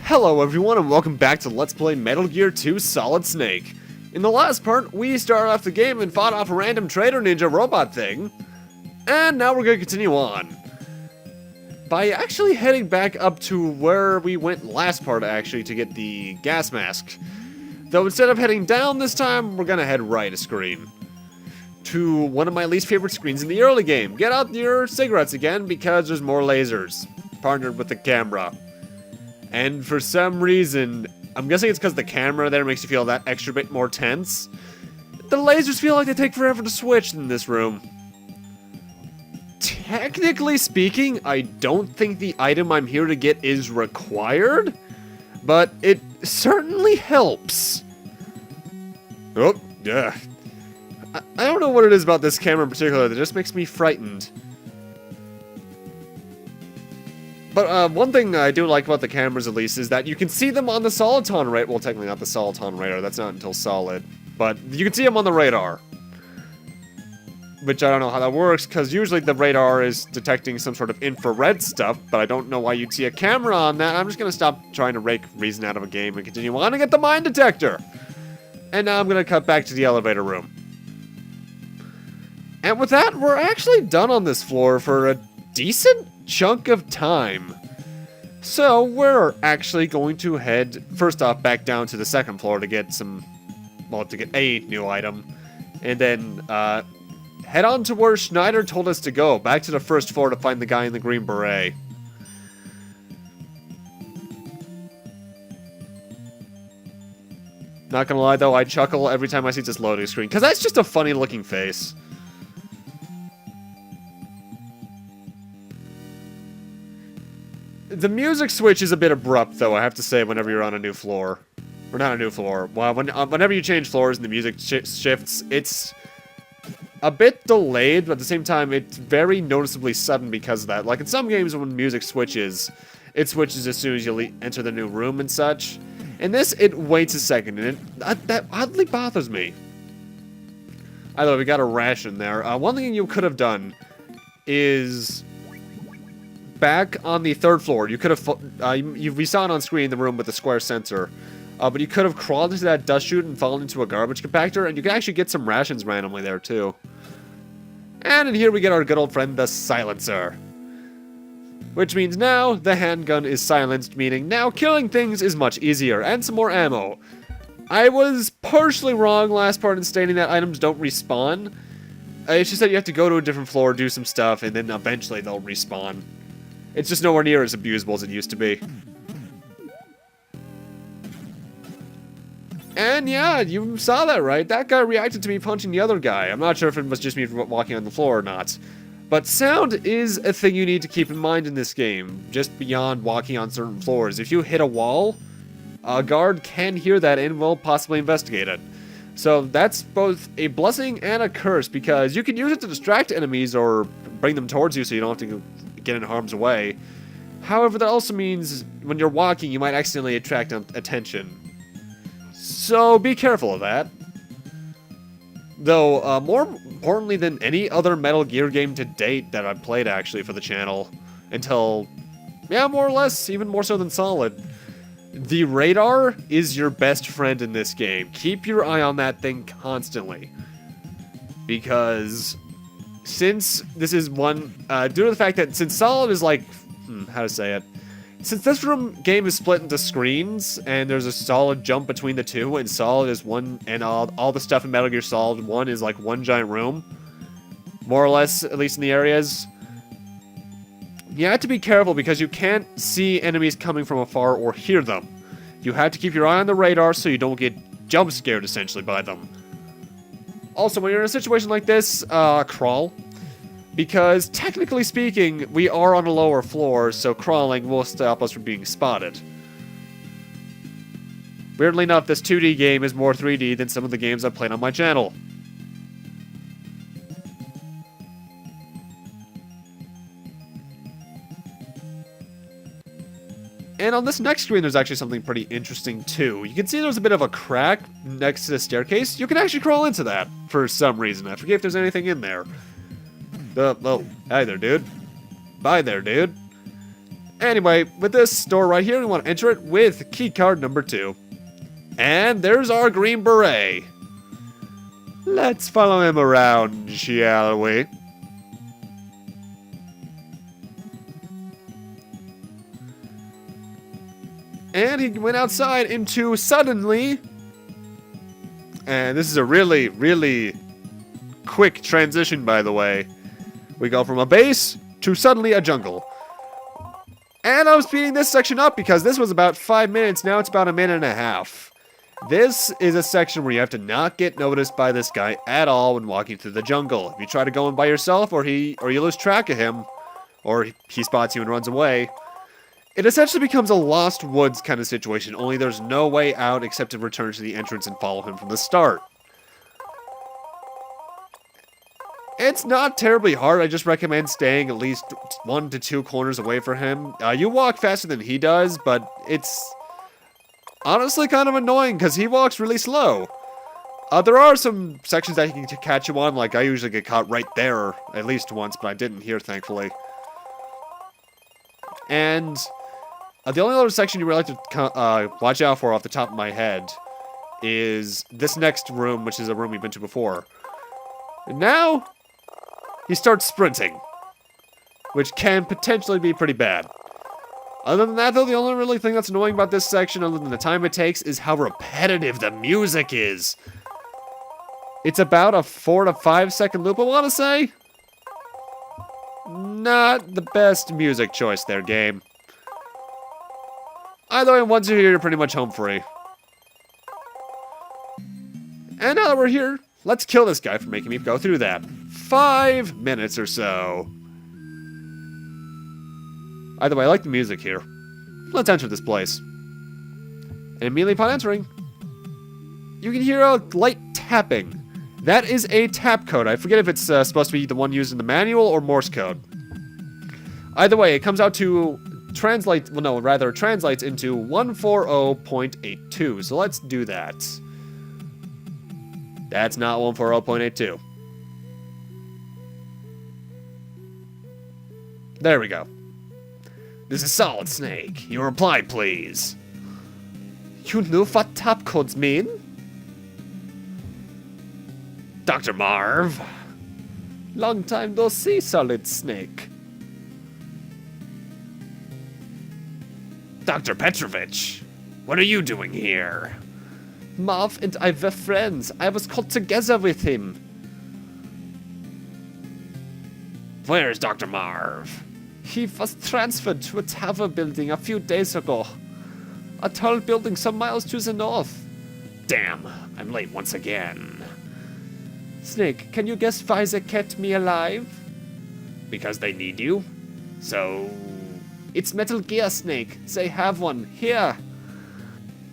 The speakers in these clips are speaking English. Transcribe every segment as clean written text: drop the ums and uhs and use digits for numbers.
Hello everyone and welcome back to Let's Play Metal Gear 2 Solid Snake. In the last part, we started off the game and fought off a random traitor ninja robot thing. And now we're gonna continue on. By actually heading back up to where we went last part actually to get the gas mask. Though instead of heading down this time, we're gonna head right a screen. To one of my least favorite screens in the early game. Get out your cigarettes again because there's more lasers. Partnered with the camera. And for some reason, I'm guessing it's because the camera there makes you feel that extra bit more tense. The lasers feel like they take forever to switch in this room. Technically speaking, I don't think the item I'm here to get is required, but it certainly helps. Oh, yeah. I don't know what it is about this camera in particular that just makes me frightened. But one thing I do like about the cameras, at least, is that you can see them on the Soliton radar. Well, technically not the Soliton radar. That's not until Solid. But you can see them on the radar. Which I don't know how that works, because usually the radar is detecting some sort of infrared stuff, but I don't know why you'd see a camera on that. I'm just going to stop trying to rake reason out of a game and continue on and get the mine detector. And now I'm going to cut back to the elevator room. And with that, we're actually done on this floor for a decent chunk of time. So we're actually going to head first off back down to the second floor to get some, well, to get a new item, and then head on to where Schneider told us to go, back to the first floor to find the guy in the green beret. Not gonna lie though, I chuckle every time I see this loading screen, because that's just a funny looking face. The music switch is a bit abrupt, though, I have to say, whenever you're on a new floor. Or not a new floor. Well, whenever you change floors and the music shifts, it's a bit delayed, but at the same time, it's very noticeably sudden because of that. Like, in some games, when music switches, it switches as soon as you enter the new room and such. In this, it waits a second, and that oddly bothers me. Either way, we got a ration there. One thing you could have done is back on the third floor, you could have, we saw it on screen in the room with the square sensor, but you could have crawled into that dust chute and fallen into a garbage compactor, and you can actually get some rations randomly there too. And in here we get our good old friend, the silencer. Which means now, the handgun is silenced, meaning now killing things is much easier, and some more ammo. I was partially wrong last part in stating that items don't respawn. It's just that you have to go to a different floor, do some stuff, and then eventually they'll respawn. It's just nowhere near as abusable as it used to be. And yeah, you saw that, right? That guy reacted to me punching the other guy. I'm not sure if it was just me walking on the floor or not. But sound is a thing you need to keep in mind in this game, just beyond walking on certain floors. If you hit a wall, a guard can hear that and will possibly investigate it. So that's both a blessing and a curse, because you can use it to distract enemies or bring them towards you so you don't have to get in harm's way. However, that also means when you're walking, you might accidentally attract attention. So be careful of that. Though, more importantly than any other Metal Gear game to date that I've played actually for the channel, until, yeah, more or less, even more so than Solid, the radar is your best friend in this game. Keep your eye on that thing constantly. Because since this is one, due to the fact that since Solid is like, how to say it? Since this game is split into screens, and there's a solid jump between the two, and Solid is one, and all the stuff in Metal Gear Solid 1 is like one giant room, more or less, at least in the areas, you have to be careful because you can't see enemies coming from afar or hear them. You have to keep your eye on the radar so you don't get jump scared, essentially, by them. Also, when you're in a situation like this, crawl. Because, technically speaking, we are on a lower floor, so crawling will stop us from being spotted. Weirdly enough, this 2D game is more 3D than some of the games I've played on my channel. And on this next screen, there's actually something pretty interesting, too. You can see there's a bit of a crack next to the staircase. You can actually crawl into that, for some reason. I forget if there's anything in there. Oh, hi there, dude. Bye there, dude. Anyway, with this door right here, we want to enter it with keycard number 2. And there's our green beret. Let's follow him around, shall we? And he went outside into suddenly... And this is a really, really quick transition, by the way. We go from a base to suddenly a jungle. And I was speeding this section up because this was about 5 minutes. Now it's about a minute and a half. This is a section where you have to not get noticed by this guy at all when walking through the jungle. If you try to go in by yourself, or you lose track of him, or he spots you and runs away, it essentially becomes a Lost Woods kind of situation, only there's no way out except to return to the entrance and follow him from the start. It's not terribly hard, I just recommend staying at least 1 to 2 corners away from him. You walk faster than he does, but it's honestly kind of annoying because he walks really slow. There are some sections that he can catch you on, like I usually get caught right there at least once, but I didn't here, thankfully. And the only other section you really like to watch out for off the top of my head is this next room, which is a room we've been to before. And now, he starts sprinting, which can potentially be pretty bad. Other than that, though, the only really thing that's annoying about this section, other than the time it takes, is how repetitive the music is. It's about a 4 to 5 second loop, I want to say. Not the best music choice there, game. Either way, once you're here, you're pretty much home free. And now that we're here, let's kill this guy for making me go through that. 5 minutes or so. Either way, I like the music here. Let's enter this place. And immediately upon entering, you can hear a light tapping. That is a tap code. I forget if it's supposed to be the one used in the manual or Morse code. Either way, it comes out to translates into 140.82. So let's do that. That's not 140.82. There we go. This is Solid Snake. Your reply, please. You know what tap codes mean? Dr. Marv. Long time no see, Solid Snake. Dr. Petrovich. What are you doing here? Marv and I were friends. I was caught together with him. Where's Dr. Marv? He was transferred to a tower building a few days ago. A tall building some miles to the north. Damn, I'm late once again. Snake, can you guess why they kept me alive? Because they need you. So... It's Metal Gear, Snake. They have one. Here.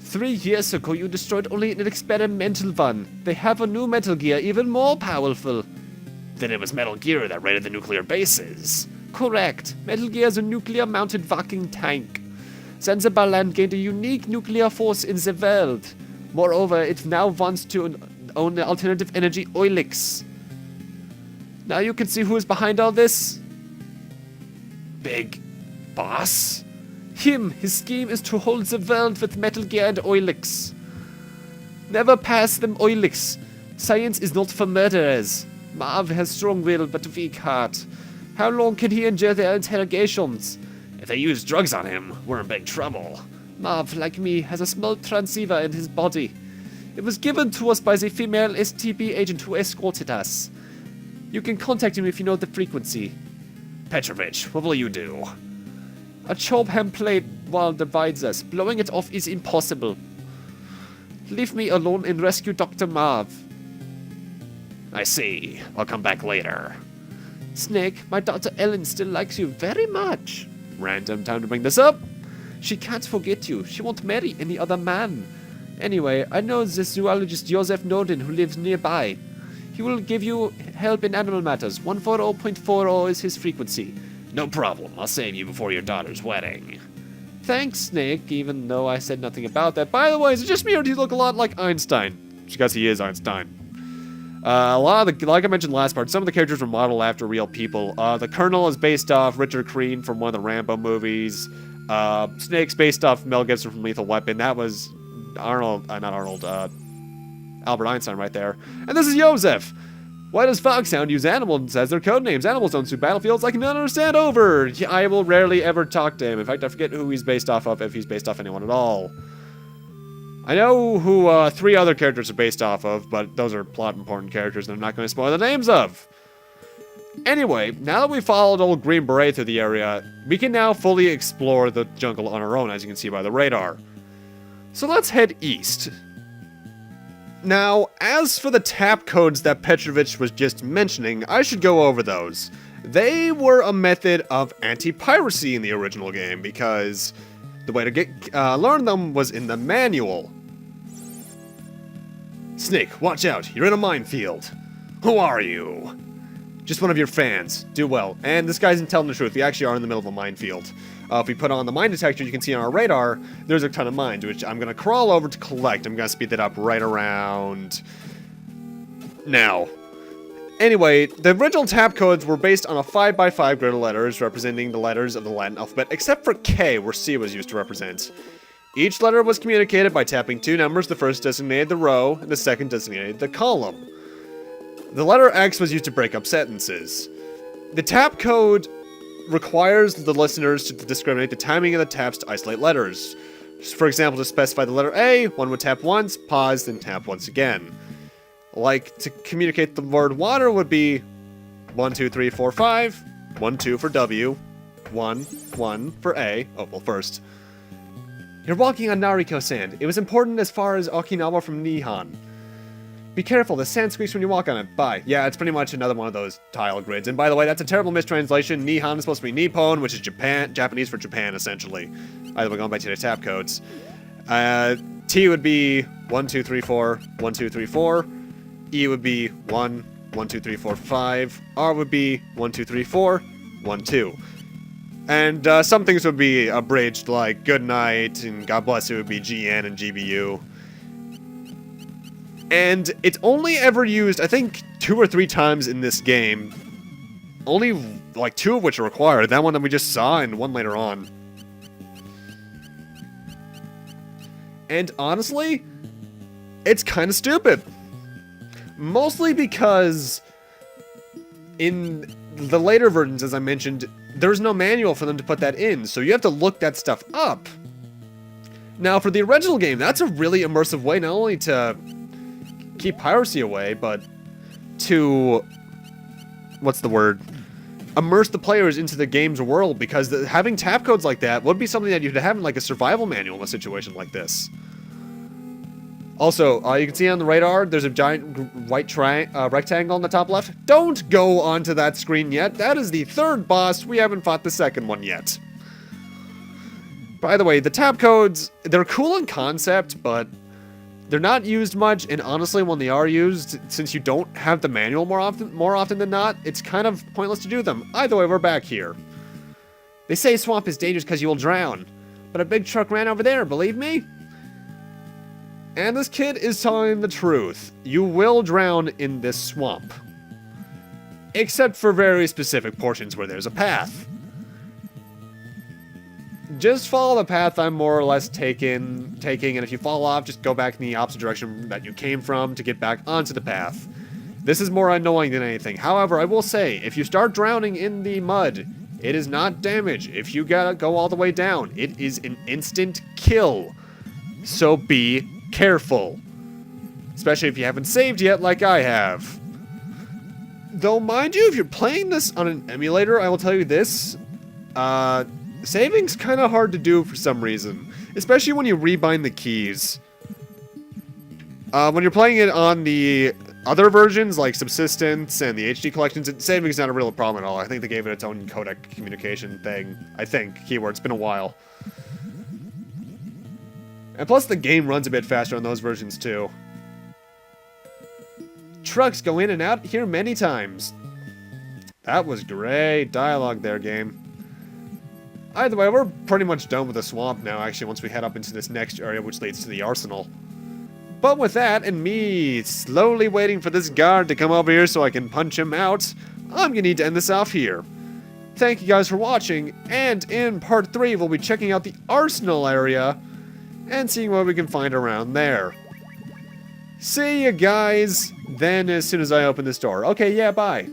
3 years ago, you destroyed only an experimental one. They have a new Metal Gear, even more powerful. Then it was Metal Gear that raided the nuclear bases. Correct. Metal Gear is a nuclear-mounted walking tank. Zanzibarland gained a unique nuclear force in the world. Moreover, it now wants to own the alternative energy Oilix. Now you can see who is behind all this. Big Boss? Him. His scheme is to hold the world with Metal Gear and Oilix. Never pass them Oilix. Science is not for murderers. Marv has strong will but weak heart. How long can he endure their interrogations? If they use drugs on him, we're in big trouble. Marv, like me, has a small transceiver in his body. It was given to us by the female STB agent who escorted us. You can contact him if you know the frequency. Petrovich, what will you do? A Chobham plate wall divides us. Blowing it off is impossible. Leave me alone and rescue Dr. Marv. I see. I'll come back later. Snake, my daughter Ellen still likes you very much. Random time to bring this up. She can't forget you. She won't marry any other man. Anyway, I know the zoologist Joseph Norden who lives nearby. He will give you help in animal matters. 140.40 is his frequency. No problem. I'll save you before your daughter's wedding. Thanks, Snake, even though I said nothing about that. By the way, is it just me or do you look a lot like Einstein? Because he is Einstein. A lot of the, like I mentioned last part, some of the characters were modeled after real people. The Colonel is based off Richard Crean from one of the Rambo movies. Snake's based off Mel Gibson from Lethal Weapon. That was Albert Einstein right there. And this is Joseph. Why does Foxhound use animals as their code names? Animals don't suit battlefields. I cannot understand over. I will rarely ever talk to him. In fact, I forget who he's based off of, if he's based off anyone at all. I know who 3 other characters are based off of, but those are plot important characters and I'm not going to spoil the names of. Anyway, now that we've followed old Green Beret through the area, we can now fully explore the jungle on our own, as you can see by the radar. So let's head east. Now, as for the tap codes that Petrovich was just mentioning, I should go over those. They were a method of anti-piracy in the original game, because the way to learn them was in the manual. Snake, watch out, you're in a minefield. Who are you? Just one of your fans. Do well. And this guy's telling the truth, we actually are in the middle of a minefield. If we put on the mine detector, you can see on our radar, there's a ton of mines, which I'm going to crawl over to collect. I'm going to speed that up right around now. Anyway, the original tap codes were based on a 5x5 grid of letters representing the letters of the Latin alphabet, except for K, where C was used to represent. Each letter was communicated by tapping 2 numbers, the first designated the row, and the second designated the column. The letter X was used to break up sentences. The tap code requires the listeners to discriminate the timing of the taps to isolate letters. For example, to specify the letter A, one would tap once, pause, then tap once again. Like, to communicate the word water would be 1, 2, 3, 4, 5, 1, 2 for W, 1, 1 for A. Oh, well, first. You're walking on Nariko sand. It was important as far as Okinawa from Nihon. Be careful, the sand squeaks when you walk on it. Bye. Yeah, it's pretty much another one of those tile grids. And by the way, that's a terrible mistranslation. Nihon is supposed to be Nippon, which is Japanese for Japan, essentially. Either way, going back to the tap codes. T would be 1, 2, 3, 4, 1, 2, 3, 4. E would be 1, 1, 2, 3, 4, 5. R would be 1, 2, 3, 4, 1, 2. And some things would be abridged, like good night and God bless you would be GN and GBU. And it's only ever used, I think, 2 or 3 times in this game. Only, like, 2 of which are required. That one that we just saw and one later on. And honestly, it's kind of stupid. Mostly because in the later versions, as I mentioned, there's no manual for them to put that in. So you have to look that stuff up. Now, for the original game, that's a really immersive way not only to keep piracy away, but to, what's the word, immerse the players into the game's world, because having tap codes like that would be something that you'd have in like a survival manual in a situation like this. Also, you can see on the radar, there's a giant white rectangle on the top left. Don't go onto that screen yet. That is the 3rd boss. We haven't fought the 2nd one yet. By the way, the tap codes, they're cool in concept, but they're not used much, and honestly, when they are used, since you don't have the manual more often than not, it's kind of pointless to do them. Either way, we're back here. They say swamp is dangerous because you will drown, but a big truck ran over there, believe me? And this kid is telling the truth. You will drown in this swamp. Except for very specific portions where there's a path. Just follow the path I'm more or less taking, and if you fall off, just go back in the opposite direction that you came from to get back onto the path. This is more annoying than anything. However, I will say, if you start drowning in the mud, it is not damage. If you gotta go all the way down, it is an instant kill. So be careful. Especially if you haven't saved yet like I have. Though, mind you, if you're playing this on an emulator, I will tell you this. Saving's kind of hard to do for some reason. Especially when you rebind the keys. When you're playing it on the other versions, like Subsistence and the HD collections, saving's not a real problem at all. I think they gave it its own codec communication thing. I think. Keyword. It's been a while. And plus the game runs a bit faster on those versions too. Trucks go in and out here many times. That was great dialogue there, game. Either way, we're pretty much done with the swamp now, actually, once we head up into this next area, which leads to the arsenal. But with that, and me slowly waiting for this guard to come over here so I can punch him out, I'm gonna need to end this off here. Thank you guys for watching, and in part 3, we'll be checking out the arsenal area and seeing what we can find around there. See you guys then as soon as I open this door. Okay, yeah, bye.